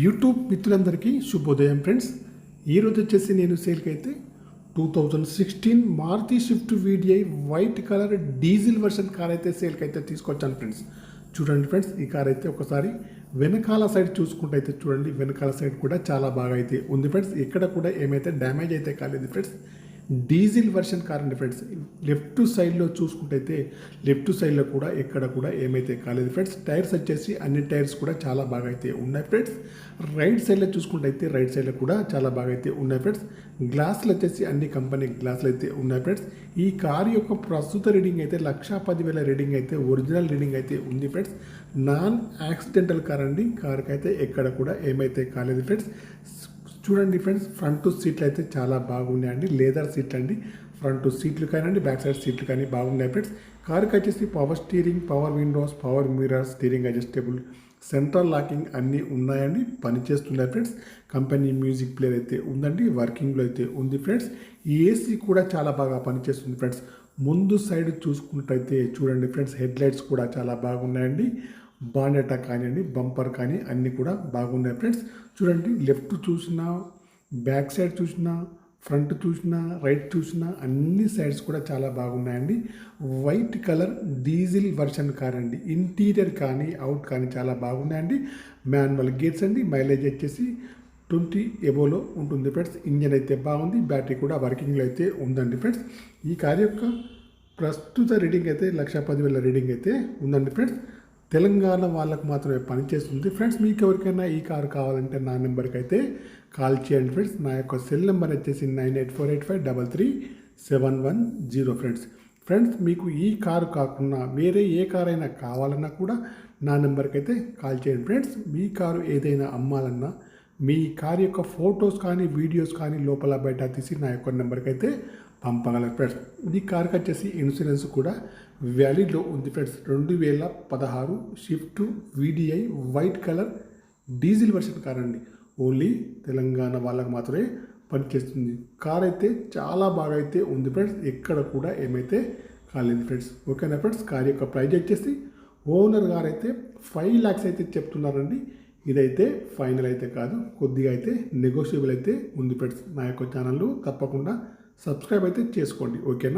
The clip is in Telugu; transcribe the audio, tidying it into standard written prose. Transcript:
యూట్యూబ్ మిత్రులందరికీ శుభోదయం ఫ్రెండ్స్. ఈరోజు వచ్చేసి నేను సేల్కి అయితే 2016 Maruti Swift VDI white colour diesel version car అయితే సేల్కి అయితే తీసుకొచ్చాను ఫ్రెండ్స్. చూడండి ఫ్రెండ్స్, ఈ కార్ అయితే ఒకసారి వెనకాల సైడ్ చూసుకుంటే అయితే చూడండి, వెనకాల సైడ్ కూడా చాలా బాగా అయితే ఉంది ఫ్రెండ్స్. ఇక్కడ కూడా ఏమైతే డ్యామేజ్ అయితే కాలేదు ఫ్రెండ్స్. డీజిల్ వర్షన్ కార్ అండి ఫ్రెండ్స్. లెఫ్ట్ సైడ్లో చూసుకుంటే అయితే లెఫ్ట్ సైడ్లో కూడా ఎక్కడ కూడా ఏమైతే కాలేదు ఫ్రెండ్స్. టైర్స్ వచ్చేసి అన్ని టైర్స్ కూడా చాలా బాగా అయితే ఉన్నాయి ఫ్రెండ్స్. రైట్ సైడ్లో చూసుకుంటే అయితే రైట్ సైడ్లో కూడా చాలా బాగా అయితే ఉన్నాయి ఫ్రెండ్స్. గ్లాసులు వచ్చేసి అన్ని కంపెనీ గ్లాసులు అయితే ఉన్నాయి ఫ్రెండ్స్. ఈ కార్ యొక్క ప్రస్తుత రీడింగ్ అయితే 1,10,000 రీడింగ్ అయితే ఒరిజినల్ రీడింగ్ అయితే ఉంది ఫ్రెండ్స్. నాన్ యాక్సిడెంటల్ కార్ అండి. కార్కి అయితే ఎక్కడ కూడా ఏమైతే కాలేదు ఫ్రెండ్స్. చూడండి ఫ్రెండ్స్, ఫ్రంట్ సీట్లు అయితే చాలా బాగున్నాయండి. లేదర్ సీట్లు అండి. ఫ్రంట్ సీట్లు కానివ్వండి, బ్యాక్ సైడ్ సీట్లు కానీ బాగున్నాయి ఫ్రెండ్స్. కార్కి వచ్చేసి power steering, power Windows, power mirror, steering adjustable, central locking అన్నీ ఉన్నాయండి, పనిచేస్తున్నాయి ఫ్రెండ్స్. కంపెనీ మ్యూజిక్ ప్లేయర్ అయితే ఉందండి, వర్కింగ్లో అయితే ఉంది ఫ్రెండ్స్. ఏసీ కూడా చాలా బాగా పనిచేస్తుంది ఫ్రెండ్స్. ముందు సైడ్ చూసుకున్నట్టయితే చూడండి ఫ్రెండ్స్, హెడ్ లైట్స్ కూడా చాలా బాగున్నాయండి. బానెటా కానివ్వండి, బంపర్ కానీ అన్నీ కూడా బాగున్నాయి ఫ్రెండ్స్. చూడండి, లెఫ్ట్ చూసినా, బ్యాక్ సైడ్ చూసినా, ఫ్రంట్ చూసినా, రైట్ చూసినా అన్ని సైడ్స్ కూడా చాలా బాగున్నాయండి. White colour diesel version car అండి. ఇంటీరియర్ కానీ అవుట్ కానీ చాలా బాగున్నాయండి. మాన్యువల్ గేట్స్ అండి. మైలేజ్ వచ్చేసి 20 ఎబోలో ఉంటుంది ఫ్రెండ్స్. ఇంజన్ అయితే బాగుంది, బ్యాటరీ కూడా వర్కింగ్లో అయితే ఉందండి ఫ్రెండ్స్. ఈ కార్ యొక్క ప్రస్తుత రీడింగ్ అయితే 1,10,000 రీడింగ్ అయితే ఉందండి ఫ్రెండ్స్. తెలంగాణ వాళ్ళకు మాత్రమే పనిచేస్తుంది ఫ్రెండ్స్. మీకు ఎవరికైనా ఈ కారు కావాలంటే నా నెంబర్కి అయితే కాల్ చేయండి ఫ్రెండ్స్. నా యొక్క సెల్ నెంబర్ వచ్చేసి 9848533710 ఫ్రెండ్స్. ఫ్రెండ్స్, మీకు ఈ కారు కాకుండా వేరే ఏ కారు అయినా కావాలన్నా కూడా నా నెంబర్కి అయితే కాల్ చేయండి ఫ్రెండ్స్. మీ కారు ఏదైనా అమ్మాలన్నా, మీ కారు యొక్క ఫొటోస్ కానీ వీడియోస్ కానీ లోపల బయట తీసి నా యొక్క నెంబర్కి అయితే పంపగలరు ఫ్రెండ్స్. ఈ కార్కి వచ్చేసి ఇన్సూరెన్స్ కూడా వ్యాలిడ్లో ఉంది friends. 2016 shift VDI white colour diesel version car అండి. ఓన్లీ తెలంగాణ వాళ్ళకు మాత్రమే పనిచేస్తుంది. కార్ అయితే చాలా బాగా అయితే ఉంది ఫ్రెండ్స్. ఎక్కడ కూడా ఏమైతే కాలేదు ఫ్రెండ్స్. ఓకేనా ఫ్రెండ్స్. కార్ యొక్క ప్రైజ్ వచ్చేసి ఓనర్ గారు అయితే 5 lakhs అయితే చెప్తున్నారండి. ఇదైతే ఫైనల్ అయితే కాదు, కొద్దిగా అయితే నెగోషియబుల్ అయితే ఉంది ఫ్రెండ్స్. నా యొక్క ఛానల్ తప్పకుండా సబ్స్క్రైబ్ అయితే చేసుకోండి. ఓకేనా.